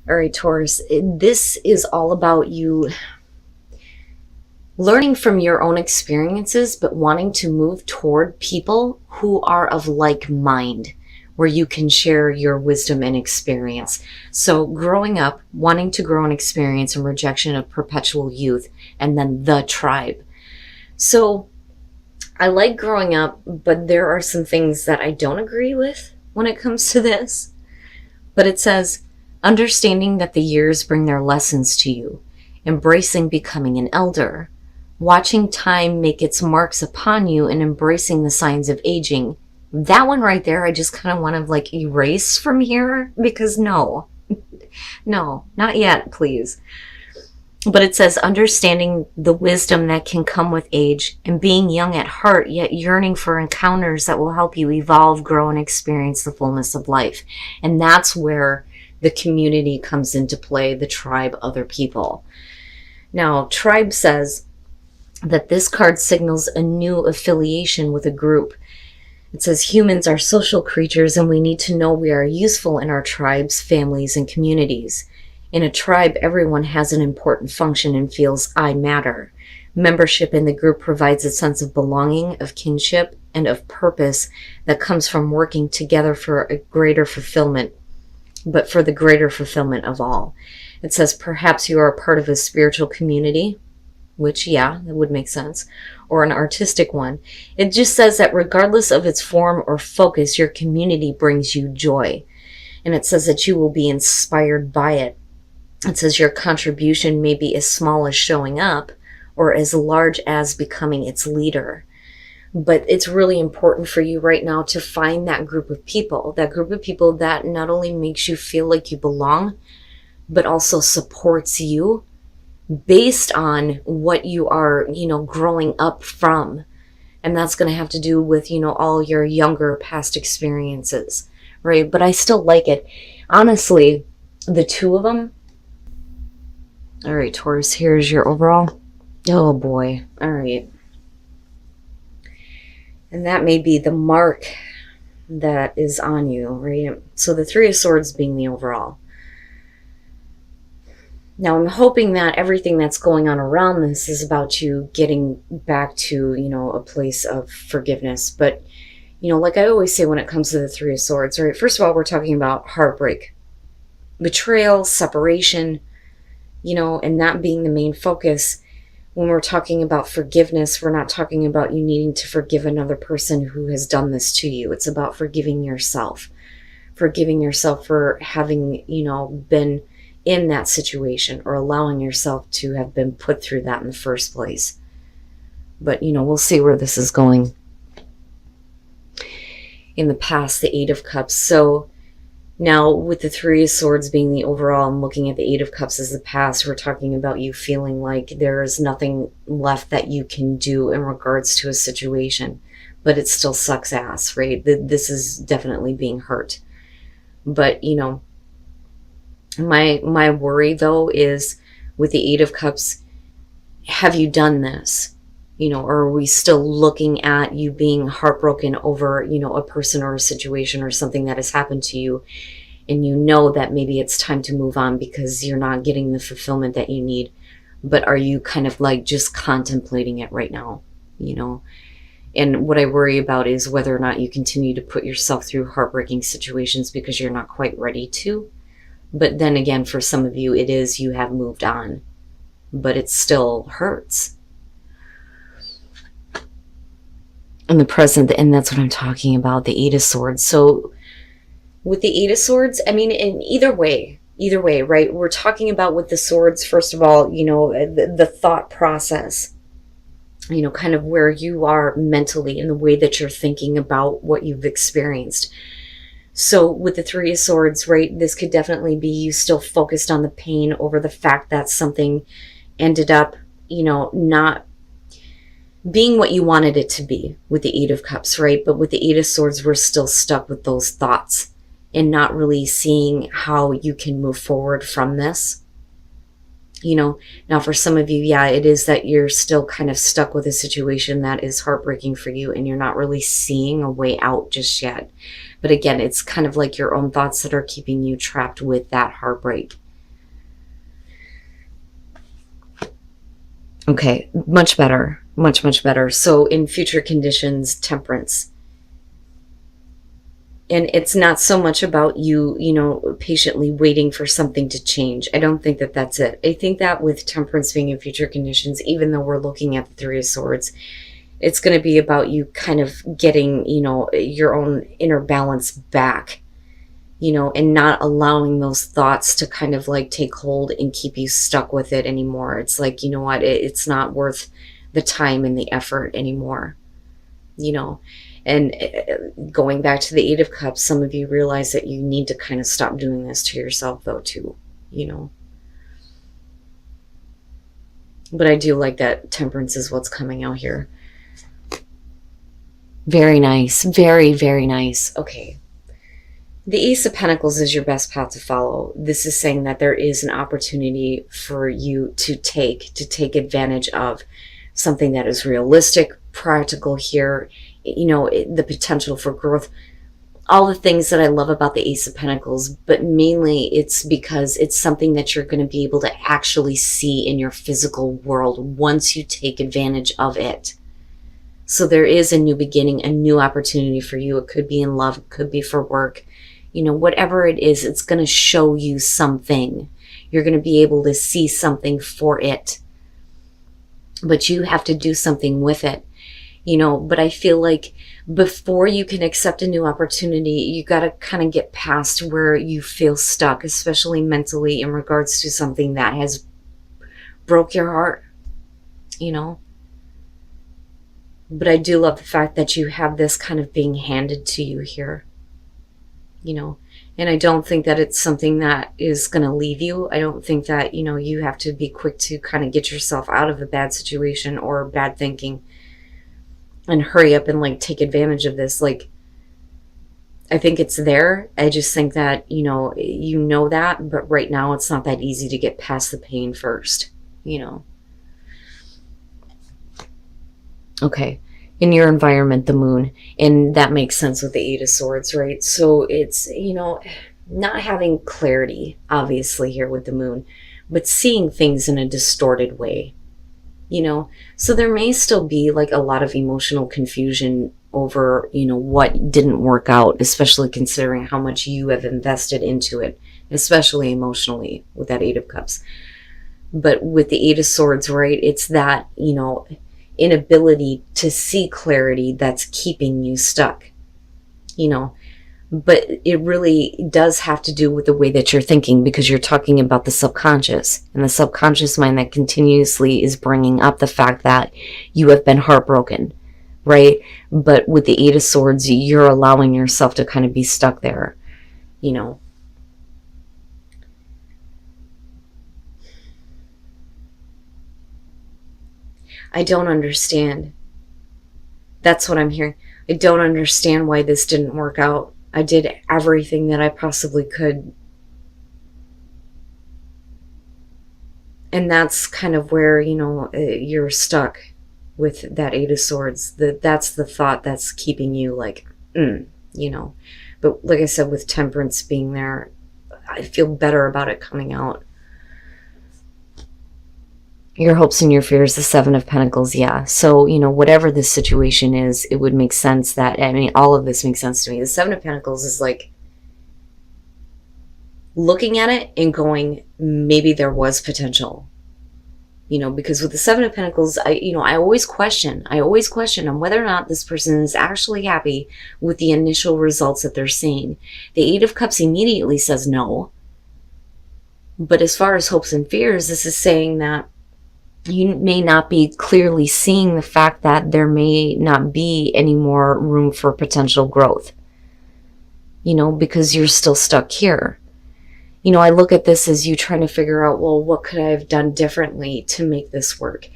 All right, Taurus, this is all about you learning from your own experiences, but wanting to move toward people who are of like mind, where you can share your wisdom and experience. So growing up, wanting to grow in experience and rejection of perpetual youth, and then the tribe. So I like growing up, but there are some things that I don't agree with when it comes to this. But it says, understanding that the years bring their lessons to you, embracing becoming an elder, watching time make its marks upon you, and embracing the signs of aging. That one right there, I just kind of want to like erase from here because no, not yet, please. But it says, understanding the wisdom that can come with age and being young at heart, yet yearning for encounters that will help you evolve, grow, and experience the fullness of life. And that's where the community comes into play, the tribe, other people. Now, tribe says that this card signals a new affiliation with a group. It says humans are social creatures and we need to know we are useful in our tribes, families, and communities. In a tribe, everyone has an important function and feels I matter. Membership in the group provides a sense of belonging, of kinship, and of purpose that comes from working together for a greater fulfillment, but for the greater fulfillment of all. It says perhaps you are a part of a spiritual community, which, yeah, that would make sense, or an artistic one. It just says that regardless of its form or focus, your community brings you joy. And it says that you will be inspired by it. It says your contribution may be as small as showing up or as large as becoming its leader. But it's really important for you right now to find that group of people that not only makes you feel like you belong, but also supports you based on what you are, growing up from. And that's going to have to do with, all your younger past experiences, right? But I still like it. Honestly, the two of them. All right, Taurus, here's your overall. Oh boy. All right. And that may be the mark that is on you, right? So the Three of Swords being the overall. Now, I'm hoping that everything that's going on around this is about you getting back to, a place of forgiveness. But, like I always say when it comes to the Three of Swords, right? First of all, we're talking about heartbreak, betrayal, separation, and that being the main focus. When we're talking about forgiveness, we're not talking about you needing to forgive another person who has done this to you. It's about forgiving yourself for having, been in that situation or allowing yourself to have been put through that in the first place. But, we'll see where this is going. In the past, the Eight of Cups. So now with the Three of Swords being the overall and looking at the Eight of Cups as the past, we're talking about you feeling like there is nothing left that you can do in regards to a situation, but it still sucks ass, right? This is definitely being hurt. But, my worry though is with the Eight of Cups, have you done this? Or are we still looking at you being heartbroken over, a person or a situation or something that has happened to you, and that maybe it's time to move on because you're not getting the fulfillment that you need, but are you kind of like just contemplating it right now, And what I worry about is whether or not you continue to put yourself through heartbreaking situations because you're not quite ready to. But then again, for some of you, it is you have moved on, but it still hurts. In the present, and that's what I'm talking about, the Eight of Swords. So with the Eight of Swords, I mean, in either way, right? We're talking about with the swords, first of all, the thought process, kind of where you are mentally in the way that you're thinking about what you've experienced. So with the Three of Swords, right, this could definitely be you still focused on the pain over the fact that something ended up, not being what you wanted it to be with the Eight of Cups, right? But with the Eight of Swords, we're still stuck with those thoughts and not really seeing how you can move forward from this. Now for some of you, yeah, it is that you're still kind of stuck with a situation that is heartbreaking for you and you're not really seeing a way out just yet. But again, it's kind of like your own thoughts that are keeping you trapped with that heartbreak. Okay, much better. Much, much better. So in future conditions, temperance. And it's not so much about you, patiently waiting for something to change. I don't think that that's it. I think that with temperance being in future conditions, even though we're looking at the Three of Swords, it's going to be about you kind of getting, your own inner balance back, and not allowing those thoughts to kind of like take hold and keep you stuck with it anymore. It's like, you know what, it's not worth the time and the effort anymore, And going back to the Eight of Cups, some of you realize that you need to kind of stop doing this to yourself though too, But I do like that temperance is what's coming out here. Very nice. Very, very nice. Okay. The Ace of Pentacles is your best path to follow. This is saying that there is an opportunity for you to take advantage of something that is realistic, practical here, the potential for growth, all the things that I love about the Ace of Pentacles, but mainly it's because it's something that you're going to be able to actually see in your physical world once you take advantage of it. So there is a new beginning, a new opportunity for you. It could be in love, it could be for work. Whatever it is, it's going to show you something. You're going to be able to see something for it. But you have to do something with it. But I feel like before you can accept a new opportunity, you got to kind of get past where you feel stuck, especially mentally in regards to something that has broke your heart, But I do love the fact that you have this kind of being handed to you here. And I don't think that it's something that is going to leave you. I don't think that, you have to be quick to kind of get yourself out of a bad situation or bad thinking and hurry up and like take advantage of this. Like, I think it's there. I just think that, that, but right now it's not that easy to get past the pain first, Okay. In your environment, the moon, and that makes sense with the Eight of Swords, right? So it's, not having clarity, obviously, here with the moon, but seeing things in a distorted way, So there may still be like a lot of emotional confusion over, what didn't work out, especially considering how much you have invested into it, especially emotionally with that Eight of Cups. But with the Eight of Swords, right, it's that, inability to see clarity that's keeping you stuck, but it really does have to do with the way that you're thinking, because you're talking about the subconscious and the subconscious mind that continuously is bringing up the fact that you have been heartbroken, right? But with the Eight of Swords, you're allowing yourself to kind of be stuck there, I don't understand. That's what I'm hearing. I don't understand why this didn't work out. I did everything that I possibly could. And that's kind of where, you're stuck with that Eight of Swords. That's the thought that's keeping you like, But like I said, with temperance being there, I feel better about it coming out. Your hopes and your fears, the Seven of Pentacles, yeah. So, whatever this situation is, it would make sense that, all of this makes sense to me. The Seven of Pentacles is like looking at it and going, maybe there was potential. Because with the Seven of Pentacles, I always question on whether or not this person is actually happy with the initial results that they're seeing. The Eight of Cups immediately says no. But as far as hopes and fears, this is saying that you may not be clearly seeing the fact that there may not be any more room for potential growth, because you're still stuck here. I look at this as you trying to figure out, well, what could I have done differently to make this work,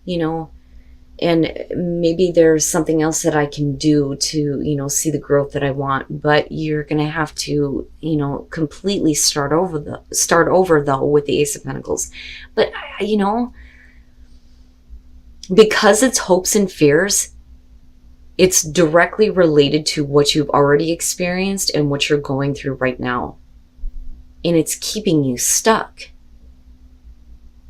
and maybe there's something else that I can do to, see the growth that I want, but you're going to have to, completely start over though with the Ace of Pentacles. But, because it's hopes and fears, it's directly related to what you've already experienced and what you're going through right now. And it's keeping you stuck.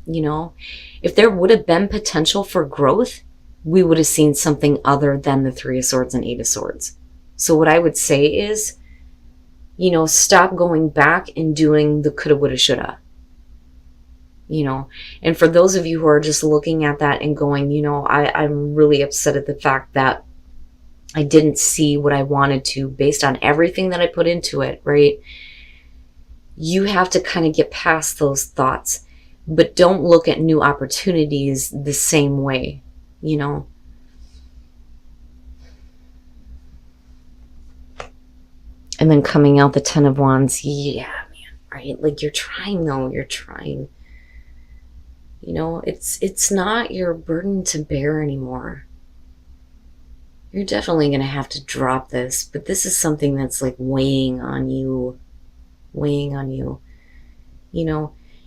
You know, if there would have been potential for growth, we would have seen something other than the Three of Swords and Eight of Swords. So what I would say is, stop going back and doing the coulda, woulda, shoulda. And for those of you who are just looking at that and going, I'm really upset at the fact that I didn't see what I wanted to based on everything that I put into it, right? You have to kind of get past those thoughts, but don't look at new opportunities the same way, And then coming out the Ten of Wands, yeah, man, right? Like you're trying though, you're trying. It's not your burden to bear anymore. You're definitely going to have to drop this, but this is something that's like weighing on you, and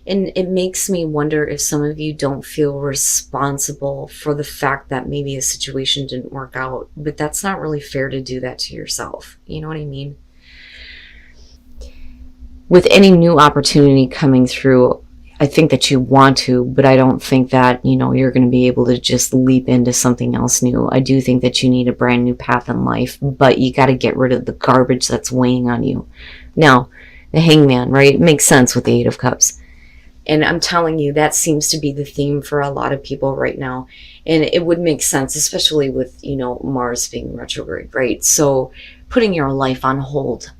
it makes me wonder if some of you don't feel responsible for the fact that maybe a situation didn't work out, but that's not really fair to do that to yourself. You know what I mean? With any new opportunity coming through, I think that you want to, but I don't think that, you're going to be able to just leap into something else new. I do think that you need a brand new path in life, but you got to get rid of the garbage that's weighing on you. Now, the Hangman, right? It makes sense with the Eight of Cups. And I'm telling you, that seems to be the theme for a lot of people right now. And it would make sense, especially with, Mars being retrograde, right? So putting your life on hold,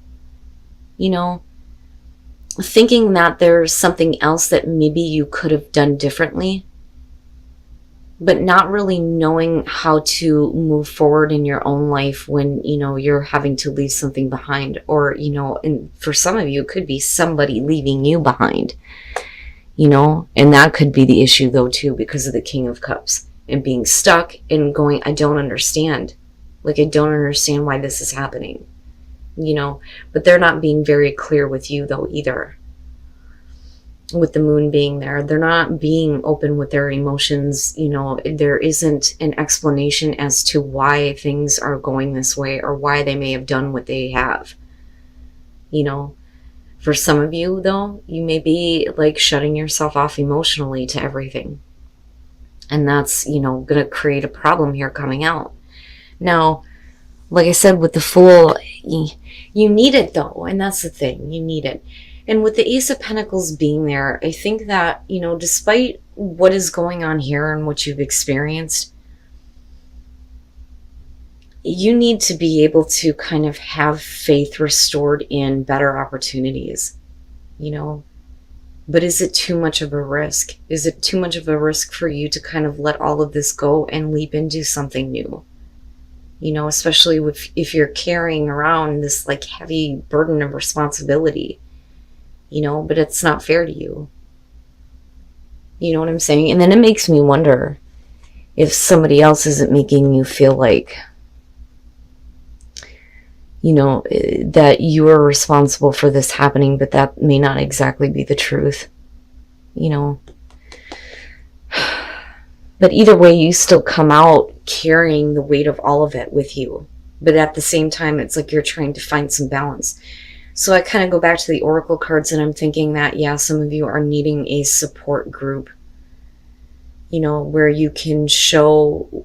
thinking that there's something else that maybe you could have done differently, but not really knowing how to move forward in your own life when, you're having to leave something behind, or, and for some of you, it could be somebody leaving you behind, and that could be the issue though, too, because of the King of Cups and being stuck and going, I don't understand. Like, I don't understand why this is happening. But they're not being very clear with you though either. With the moon being there, they're not being open with their emotions. There isn't an explanation as to why things are going this way or why they may have done what they have. For some of you though, you may be like shutting yourself off emotionally to everything. And that's, going to create a problem here coming out. Now, like I said, with the Fool, you need it though, and that's the thing, you need it. And with the Ace of Pentacles being there, I think that, despite what is going on here and what you've experienced, you need to be able to kind of have faith restored in better opportunities, But is it too much of a risk? Is it too much of a risk for you to kind of let all of this go and leap into something new? Especially if you're carrying around this like heavy burden of responsibility, but it's not fair to you. You know what I'm saying? And then it makes me wonder if somebody else isn't making you feel like, that you are responsible for this happening, but that may not exactly be the truth, But either way, you still come out carrying the weight of all of it with you. But at the same time, it's like you're trying to find some balance. So I kind of go back to the Oracle cards and I'm thinking that, yeah, some of you are needing a support group, where you can show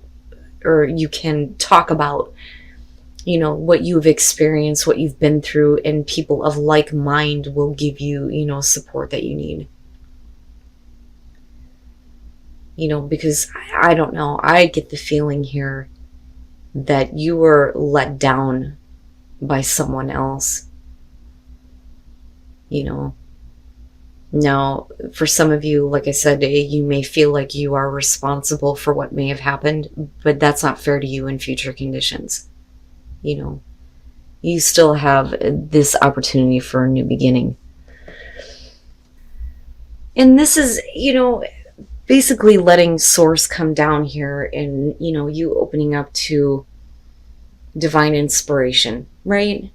or you can talk about, what you've experienced, what you've been through, and people of like mind will give you, support that you need. Because I don't know, I get the feeling here that you were let down by someone else. Now, for some of you, like I said, you may feel like you are responsible for what may have happened, but that's not fair to you in future conditions. You still have this opportunity for a new beginning. And this is, basically letting source come down here and, you opening up to divine inspiration, right?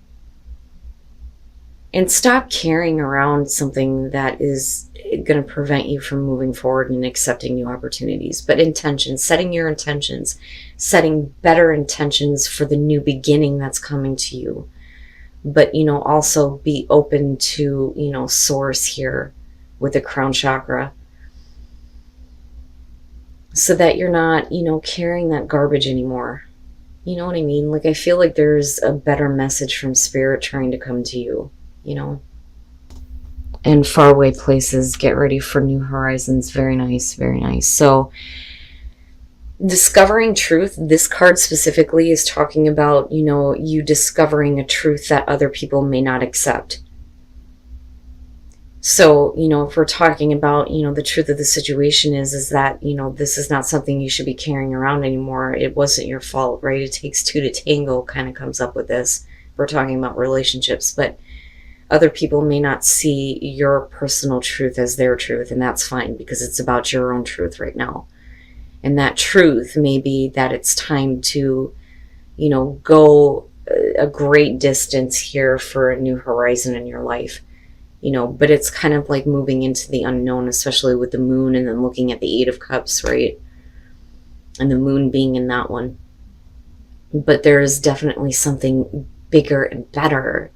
And stop carrying around something that is going to prevent you from moving forward and accepting new opportunities. But intentions, setting your intentions, setting better intentions for the new beginning that's coming to you. But, also be open to, source here with the crown chakra. so that you're not, carrying that garbage anymore. You know what I mean? Like, I feel like there's a better message from spirit trying to come to you, And faraway places, get ready for new horizons. Very nice, very nice. So, discovering truth, this card specifically is talking about, you discovering a truth that other people may not accept. So, if we're talking about, the truth of the situation is that, this is not something you should be carrying around anymore. It wasn't your fault, right? It takes two to tango kind of comes up with this. We're talking about relationships, but other people may not see your personal truth as their truth, and that's fine because it's about your own truth right now. And that truth may be that it's time to, go a great distance here for a new horizon in your life. But it's kind of like moving into the unknown, especially with the moon and then looking at the Eight of Cups, right? And the moon being in that one. But there is definitely something bigger and better,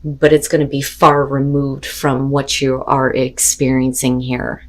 but it's going to be far removed from what you are experiencing here.